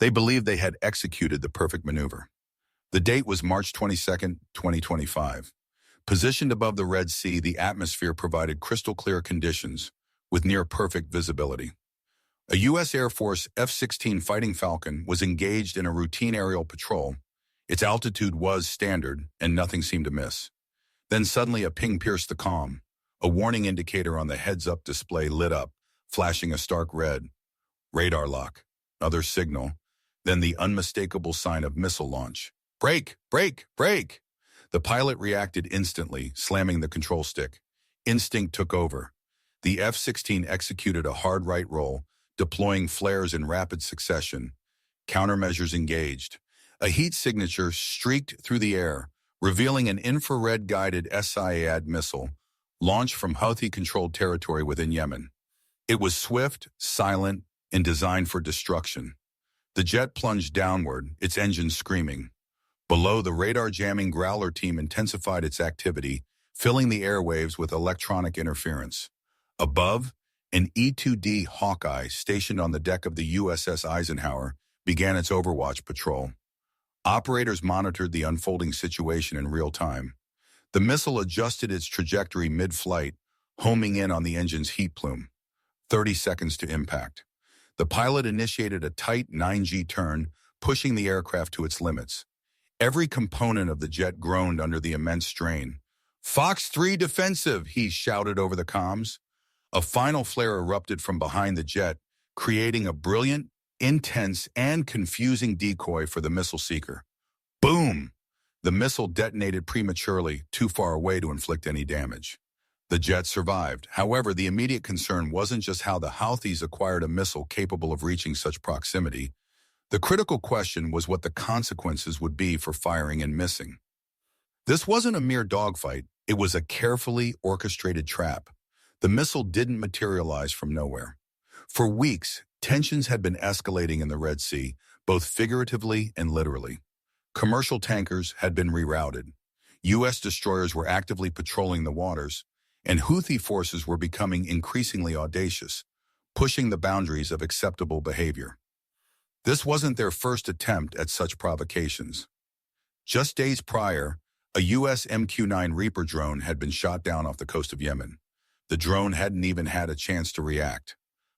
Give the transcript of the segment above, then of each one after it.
They believed they had executed the perfect maneuver. The date was March 22, 2025. Positioned above the Red Sea, the atmosphere provided crystal-clear conditions with near-perfect visibility. A U.S. Air Force F-16 Fighting Falcon was engaged in a routine aerial patrol. Its altitude was standard, and nothing seemed amiss. Then suddenly a ping pierced the calm. A warning indicator on the heads-up display lit up, flashing a stark red. Radar lock. Another signal. Then the unmistakable sign of missile launch. Brake! Brake! Brake! The pilot reacted instantly, slamming the control stick. Instinct took over. The F-16 executed a hard right roll, deploying flares in rapid succession. Countermeasures engaged. A heat signature streaked through the air, revealing an infrared-guided SIAD missile launched from Houthi-controlled territory within Yemen. It was swift, silent, and designed for destruction. The jet plunged downward, its engines screaming. Below, the radar-jamming Growler team intensified its activity, filling the airwaves with electronic interference. Above, an E-2D Hawkeye stationed on the deck of the USS Eisenhower began its overwatch patrol. Operators monitored the unfolding situation in real time. The missile adjusted its trajectory mid-flight, homing in on the engine's heat plume. 30 seconds to impact. The pilot initiated a tight 9G turn, pushing the aircraft to its limits. Every component of the jet groaned under the immense strain. "Fox 3 defensive," he shouted over the comms. A final flare erupted from behind the jet, creating a brilliant, intense, and confusing decoy for the missile seeker. Boom! The missile detonated prematurely, too far away to inflict any damage. The jet survived. However, the immediate concern wasn't just how the Houthis acquired a missile capable of reaching such proximity. The critical question was what the consequences would be for firing and missing. This wasn't a mere dogfight. It was a carefully orchestrated trap. The missile didn't materialize from nowhere. For weeks, tensions had been escalating in the Red Sea, both figuratively and literally. Commercial tankers had been rerouted. U.S. destroyers were actively patrolling the waters, and Houthi forces were becoming increasingly audacious, pushing the boundaries of acceptable behavior. This wasn't their first attempt at such provocations. Just days prior, a U.S. MQ-9 Reaper drone had been shot down off the coast of Yemen. The drone hadn't even had a chance to react.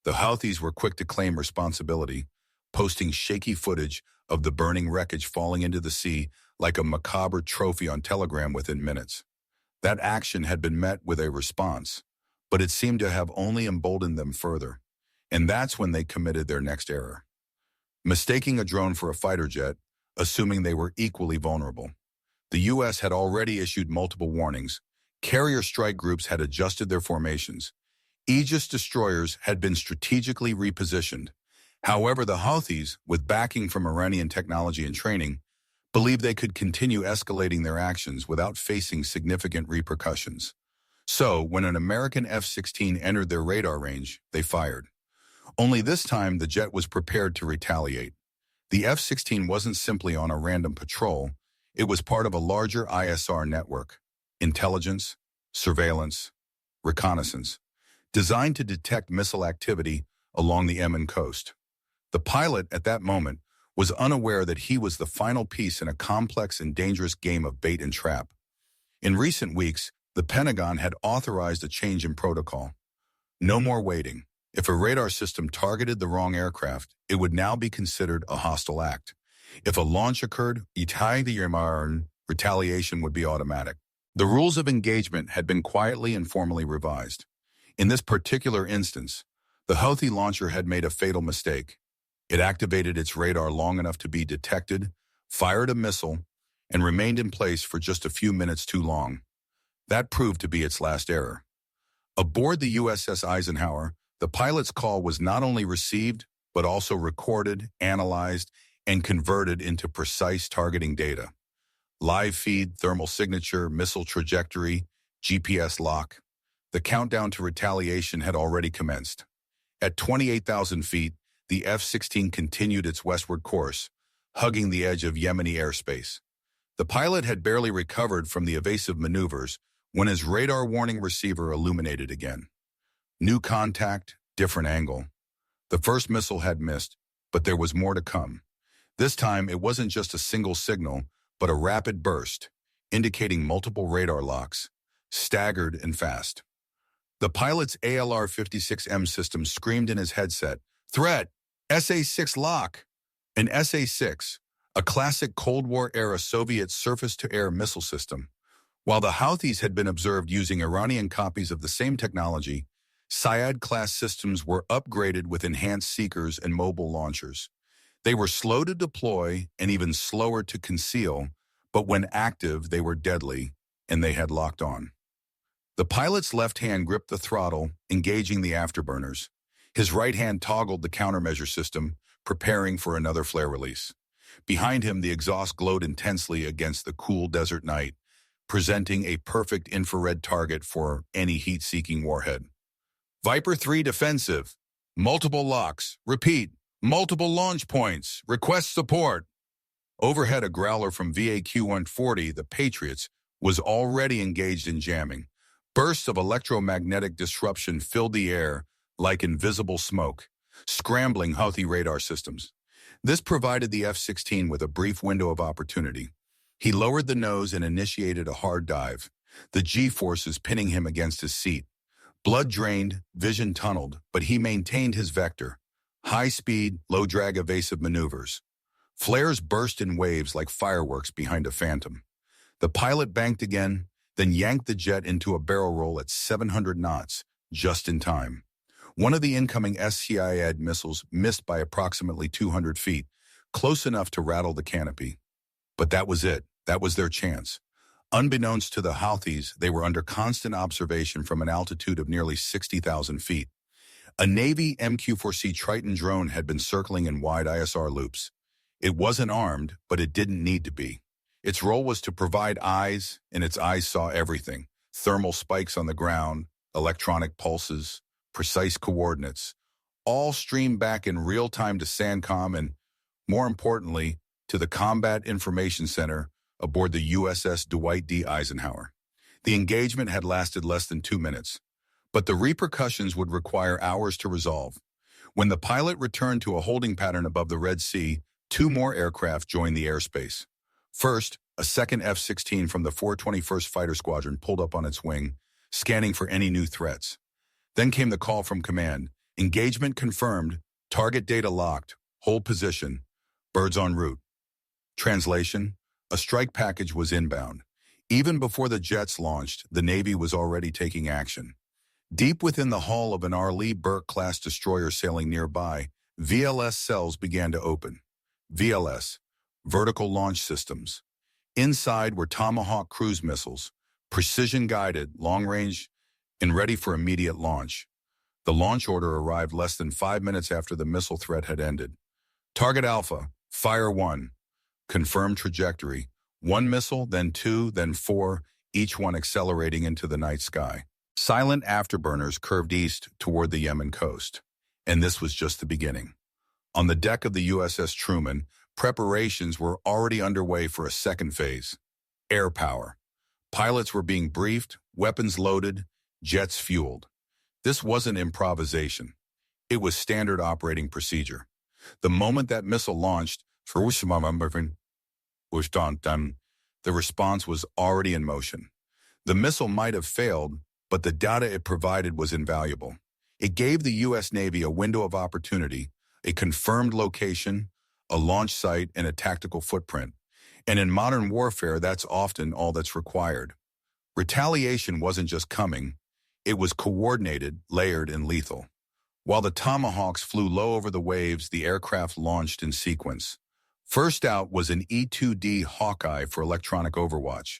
The Houthis were quick to claim responsibility, posting shaky footage of the burning wreckage falling into the sea like a macabre trophy on Telegram within minutes. That action had been met with a response, but it seemed to have only emboldened them further. And that's when they committed their next error. Mistaking a drone for a fighter jet, assuming they were equally vulnerable. The U.S. had already issued multiple warnings. Carrier strike groups had adjusted their formations. Aegis destroyers had been strategically repositioned. However, the Houthis, with backing from Iranian technology and training, believed they could continue escalating their actions without facing significant repercussions. So, when an American F-16 entered their radar range, they fired. Only this time, the jet was prepared to retaliate. The F-16 wasn't simply on a random patrol. It was part of a larger ISR network, intelligence, surveillance, reconnaissance, designed to detect missile activity along the Yemen coast. The pilot, at that moment, was unaware that he was the final piece in a complex and dangerous game of bait and trap. In recent weeks, the Pentagon had authorized a change in protocol. No more waiting. If a radar system targeted the wrong aircraft, it would now be considered a hostile act. If a launch occurred, retaliation would be automatic. The rules of engagement had been quietly and formally revised. In this particular instance, the Houthi launcher had made a fatal mistake. It activated its radar long enough to be detected, fired a missile, and remained in place for just a few minutes too long. That proved to be its last error. Aboard the USS Eisenhower, the pilot's call was not only received, but also recorded, analyzed, and converted into precise targeting data. Live feed, thermal signature, missile trajectory, GPS lock. The countdown to retaliation had already commenced. At 28,000 feet, the F-16 continued its westward course, hugging the edge of Yemeni airspace. The pilot had barely recovered from the evasive maneuvers when his radar warning receiver illuminated again. New contact, different angle. The first missile had missed, but there was more to come. This time, it wasn't just a single signal, but a rapid burst, indicating multiple radar locks, staggered and fast. The pilot's ALR-56M system screamed in his headset, "Threat! SA-6 lock!" An SA-6, a classic Cold War-era Soviet surface-to-air missile system. While the Houthis had been observed using Iranian copies of the same technology, Syad-class systems were upgraded with enhanced seekers and mobile launchers. They were slow to deploy and even slower to conceal, but when active, they were deadly, and they had locked on. The pilot's left hand gripped the throttle, engaging the afterburners. His right hand toggled the countermeasure system, preparing for another flare release. Behind him, the exhaust glowed intensely against the cool desert night, presenting a perfect infrared target for any heat-seeking warhead. Viper 3 defensive. Multiple locks. Repeat. Multiple launch points. Request support. Overhead, a growler from VAQ-140, the Patriots, was already engaged in jamming. Bursts of electromagnetic disruption filled the air like invisible smoke, scrambling Houthi radar systems. This provided the F-16 with a brief window of opportunity. He lowered the nose and initiated a hard dive, the G-forces pinning him against his seat. Blood drained, vision tunneled, but he maintained his vector. High-speed, low-drag evasive maneuvers. Flares burst in waves like fireworks behind a phantom. The pilot banked again, then yanked the jet into a barrel roll at 700 knots, just in time. One of the incoming Syad missiles missed by approximately 200 feet, close enough to rattle the canopy. But that was it. That was their chance. Unbeknownst to the Houthis, they were under constant observation from an altitude of nearly 60,000 feet. A Navy MQ-4C Triton drone had been circling in wide ISR loops. It wasn't armed, but it didn't need to be. Its role was to provide eyes, and its eyes saw everything. Thermal spikes on the ground, electronic pulses, precise coordinates, all streamed back in real time to SANCOM and, more importantly, to the Combat Information Center aboard the USS Dwight D. Eisenhower. The engagement had lasted less than 2 minutes, but the repercussions would require hours to resolve. When the pilot returned to a holding pattern above the Red Sea, 2 more aircraft joined the airspace. First, a second F-16 from the 421st Fighter Squadron pulled up on its wing, scanning for any new threats. Then came the call from command. Engagement confirmed, target data locked, hold position, birds en route. Translation: a strike package was inbound. Even before the jets launched, the Navy was already taking action. Deep within the hull of an R. Lee Burke-class destroyer sailing nearby, VLS cells began to open. VLS, vertical launch systems. Inside were Tomahawk cruise missiles, precision-guided, long-range, and ready for immediate launch. The launch order arrived less than 5 minutes after the missile threat had ended. Target Alpha, Fire 1. Confirmed trajectory. 1 missile, then 2, then 4, each one accelerating into the night sky. Silent afterburners curved east toward the Yemen coast. And this was just the beginning. On the deck of the USS Truman, preparations were already underway for a second phase. Air power. Pilots were being briefed, weapons loaded, jets fueled. This wasn't improvisation. It was standard operating procedure. The moment that missile launched, the response was already in motion. The missile might have failed, but the data it provided was invaluable. It gave the U.S. Navy a window of opportunity, a confirmed location, a launch site, and a tactical footprint. And in modern warfare, that's often all that's required. Retaliation wasn't just coming. It was coordinated, layered, and lethal. While the Tomahawks flew low over the waves, the aircraft launched in sequence. First out was an E-2D Hawkeye for electronic overwatch.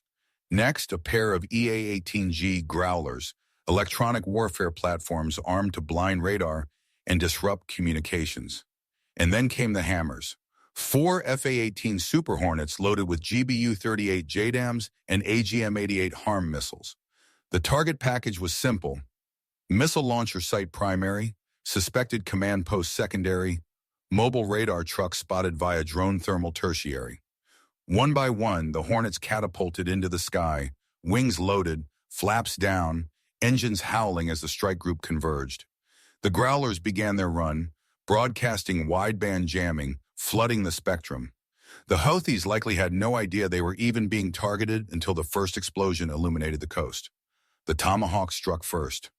Next, a pair of EA-18G Growlers, electronic warfare platforms armed to blind radar and disrupt communications. And then came the hammers. 4 FA-18 Super Hornets loaded with GBU-38 JDAMs and AGM-88 HARM missiles. The target package was simple. Missile launcher site primary, suspected command post secondary, mobile radar truck spotted via drone thermal tertiary. One by one, the Hornets catapulted into the sky, wings loaded, flaps down, engines howling as the strike group converged. The Growlers began their run, broadcasting wideband jamming, flooding the spectrum. The Houthis likely had no idea they were even being targeted until the first explosion illuminated the coast. The Tomahawk struck first.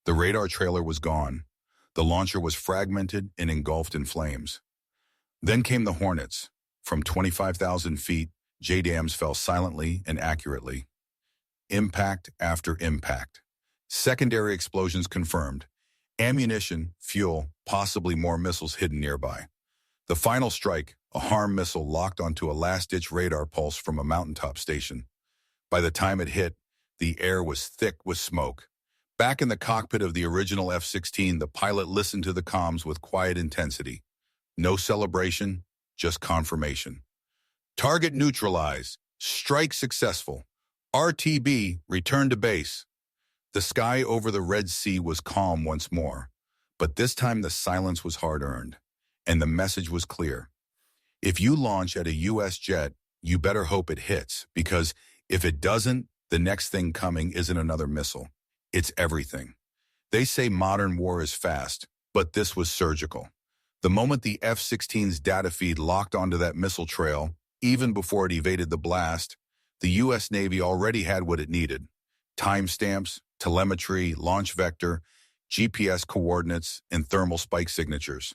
The radar trailer was gone. The launcher was fragmented and engulfed in flames. Then came the Hornets. From 25,000 feet, JDAMs fell silently and accurately. Impact after impact. Secondary explosions confirmed. Ammunition, fuel, possibly more missiles hidden nearby. The final strike, a HARM missile locked onto a last-ditch radar pulse from a mountaintop station. By the time it hit, the air was thick with smoke. Back in the cockpit of the original F-16, the pilot listened to the comms with quiet intensity. No celebration, just confirmation. Target neutralized. Strike successful. RTB, return to base. The sky over the Red Sea was calm once more, but this time the silence was hard-earned, and the message was clear. If you launch at a U.S. jet, you better hope it hits, because if it doesn't, the next thing coming isn't another missile. It's everything. They say modern war is fast, but this was surgical. The moment the F-16's data feed locked onto that missile trail, even before it evaded the blast, the U.S. Navy already had what it needed. Timestamps, telemetry, launch vector, GPS coordinates, and thermal spike signatures.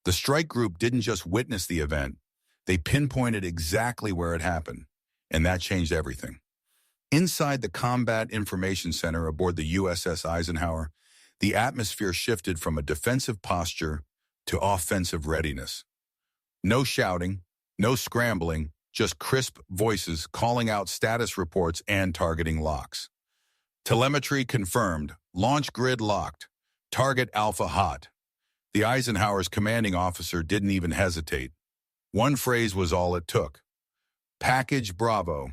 The strike group didn't just witness the event, they pinpointed exactly where it happened, and that changed everything. Inside the Combat Information Center aboard the USS Eisenhower, the atmosphere shifted from a defensive posture to offensive readiness. No shouting, no scrambling, just crisp voices calling out status reports and targeting locks. Telemetry confirmed, launch grid locked, target Alpha hot. The Eisenhower's commanding officer didn't even hesitate. One phrase was all it took. Package Bravo,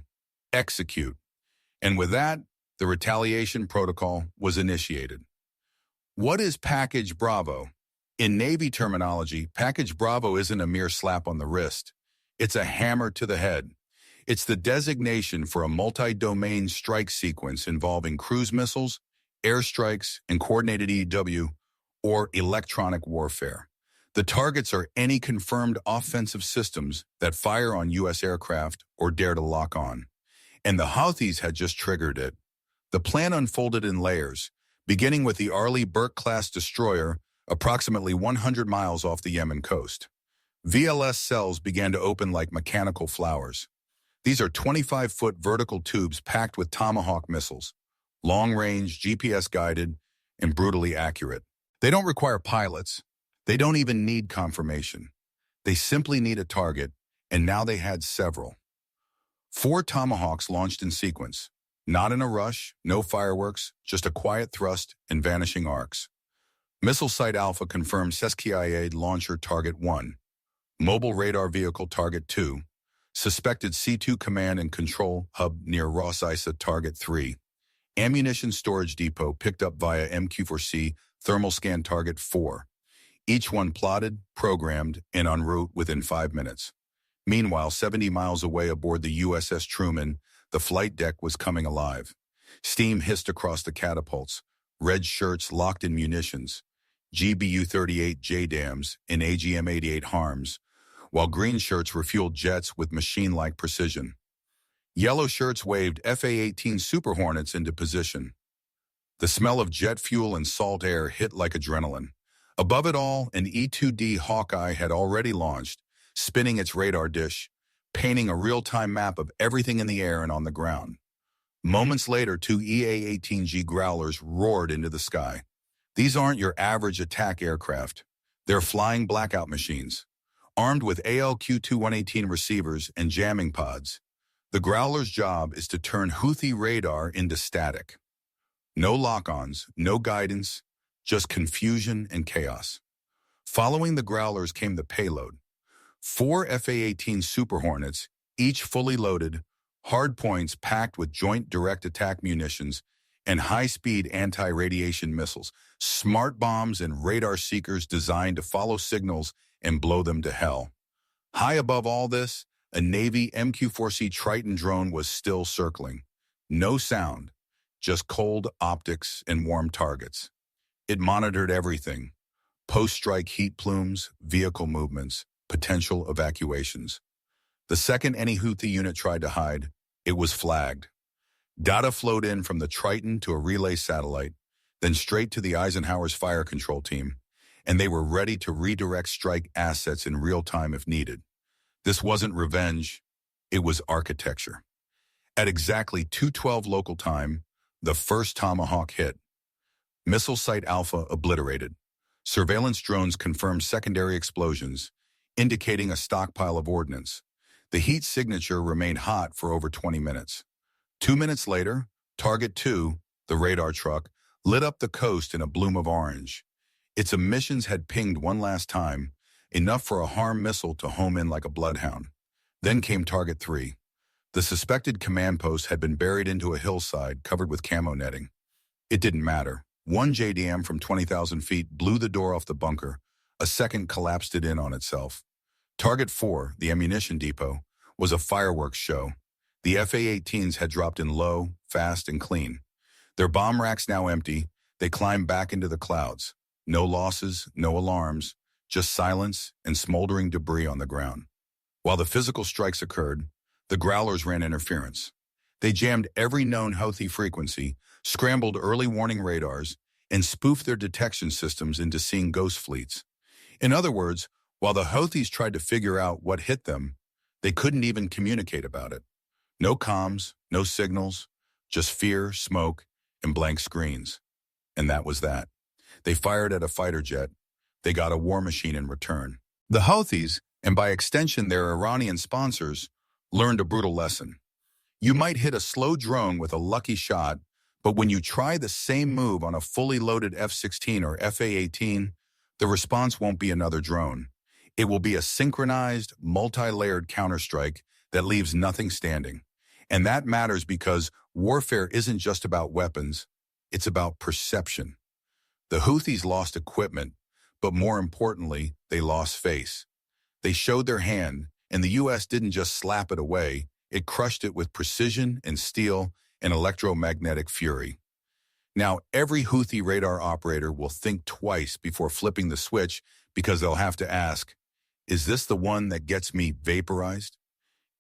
execute. And with that, the retaliation protocol was initiated. What is Package Bravo? In Navy terminology, Package Bravo isn't a mere slap on the wrist. It's a hammer to the head. It's the designation for a multi-domain strike sequence involving cruise missiles, airstrikes, and coordinated EW, or electronic warfare. The targets are any confirmed offensive systems that fire on U.S. aircraft or dare to lock on. And the Houthis had just triggered it. The plan unfolded in layers, beginning with the Arleigh Burke-class destroyer approximately 100 miles off the Yemen coast. VLS cells began to open like mechanical flowers. These are 25-foot vertical tubes packed with Tomahawk missiles, long-range, GPS-guided, and brutally accurate. They don't require pilots. They don't even need confirmation. They simply need a target, and now they had several. 4 Tomahawks launched in sequence. Not in a rush, no fireworks, just a quiet thrust and vanishing arcs. Missile Site Alpha confirmed Sesquiaid Launcher Target 1. Mobile Radar Vehicle Target 2. Suspected C2 Command and Control Hub near Ras Isa Target 3. Ammunition Storage Depot picked up via MQ-4C Thermal Scan Target 4. Each one plotted, programmed, and en route within 5 minutes. Meanwhile, 70 miles away aboard the USS Truman, the flight deck was coming alive. Steam hissed across the catapults, red shirts locked in munitions, GBU-38 JDAMs and AGM-88 HARMs, while green shirts refueled jets with machine-like precision. Yellow shirts waved FA-18 Super Hornets into position. The smell of jet fuel and salt air hit like adrenaline. Above it all, an E-2D Hawkeye had already launched, spinning its radar dish, painting a real-time map of everything in the air and on the ground. Moments later, 2 EA-18G Growlers roared into the sky. These aren't your average attack aircraft. They're flying blackout machines. Armed with ALQ-118 receivers and jamming pods, the Growler's job is to turn Houthi radar into static. No lock-ons, no guidance, just confusion and chaos. Following the Growlers came the payload. 4 FA-18 Super Hornets, each fully loaded, hardpoints packed with joint direct attack munitions and high-speed anti-radiation missiles, smart bombs and radar seekers designed to follow signals and blow them to hell. High above all this, a Navy MQ-4C Triton drone was still circling. No sound, just cold optics and warm targets. It monitored everything: post-strike heat plumes, vehicle movements, potential evacuations. The second any Houthi unit tried to hide, it was flagged. Data flowed in from the Triton to a relay satellite, then straight to the Eisenhower's fire control team, and they were ready to redirect strike assets in real time if needed. This wasn't revenge, it was architecture. At exactly 2:12 local time, the first Tomahawk hit. Missile site Alpha obliterated. Surveillance drones confirmed secondary explosions, indicating a stockpile of ordnance. The heat signature remained hot for over 20 minutes. 2 minutes later, Target 2, the radar truck, lit up the coast in a bloom of orange. Its emissions had pinged one last time, enough for a HARM missile to home in like a bloodhound. Then came Target 3. The suspected command post had been buried into a hillside covered with camo netting. It didn't matter. One JDM from 20,000 feet blew the door off the bunker. A second collapsed it in on itself. Target 4, the ammunition depot, was a fireworks show. The FA-18s had dropped in low, fast, and clean. Their bomb racks now empty, they climbed back into the clouds. No losses, no alarms, just silence and smoldering debris on the ground. While the physical strikes occurred, the Growlers ran interference. They jammed every known Houthi frequency, scrambled early warning radars, and spoofed their detection systems into seeing ghost fleets. In other words, while the Houthis tried to figure out what hit them, they couldn't even communicate about it. No comms, no signals, just fear, smoke, and blank screens. And that was that. They fired at a fighter jet. They got a war machine in return. The Houthis, and by extension their Iranian sponsors, learned a brutal lesson. You might hit a slow drone with a lucky shot, but when you try the same move on a fully loaded F-16 or FA-18, the response won't be another drone. It will be a synchronized, multi-layered counterstrike that leaves nothing standing. And that matters because warfare isn't just about weapons, it's about perception. The Houthis lost equipment, but more importantly, they lost face. They showed their hand, and the U.S. didn't just slap it away, it crushed it with precision and steel and electromagnetic fury. Now, every Houthi radar operator will think twice before flipping the switch because they'll have to ask, is this the one that gets me vaporized?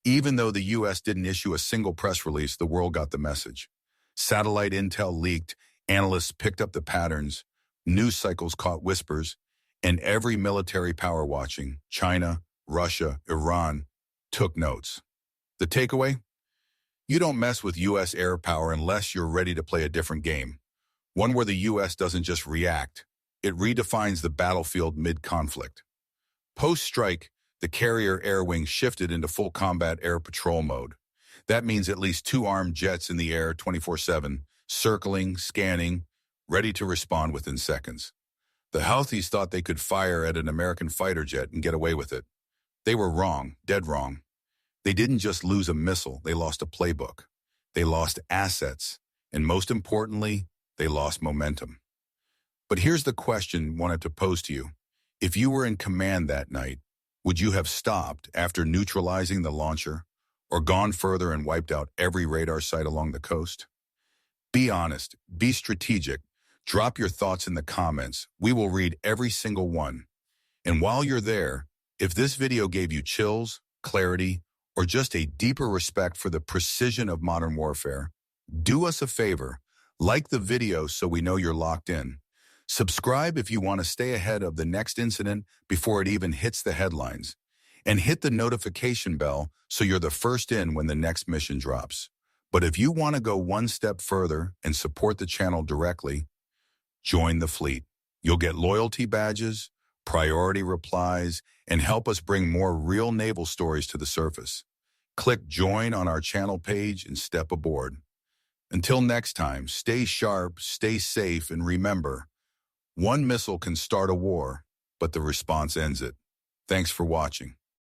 Even though the U.S. didn't issue a single press release, the world got the message. Satellite intel leaked, analysts picked up the patterns, news cycles caught whispers, and every military power watching, China, Russia, Iran, took notes. The takeaway? You don't mess with U.S. air power unless you're ready to play a different game. One where the U.S. doesn't just react, it redefines the battlefield mid-conflict. Post-strike, the carrier air wing shifted into full combat air patrol mode. That means at least 2 armed jets in the air 24/7, circling, scanning, ready to respond within seconds. The Houthis thought they could fire at an American fighter jet and get away with it. They were wrong, dead wrong. They didn't just lose a missile, they lost a playbook. They lost assets, and most importantly, they lost momentum. But here's the question I wanted to pose to you. If you were in command that night, would you have stopped after neutralizing the launcher or gone further and wiped out every radar site along the coast? Be honest, be strategic. Drop your thoughts in the comments. We will read every single one. And while you're there, if this video gave you chills, clarity, or just a deeper respect for the precision of modern warfare, do us a favor, like the video so we know you're locked in. Subscribe if you want to stay ahead of the next incident before it even hits the headlines. And hit the notification bell so you're the first in when the next mission drops. But if you want to go one step further and support the channel directly, join the fleet. You'll get loyalty badges, priority replies, and help us bring more real naval stories to the surface. Click join on our channel page and step aboard. Until next time, stay sharp, stay safe, and remember, one missile can start a war, but the response ends it. Thanks for watching.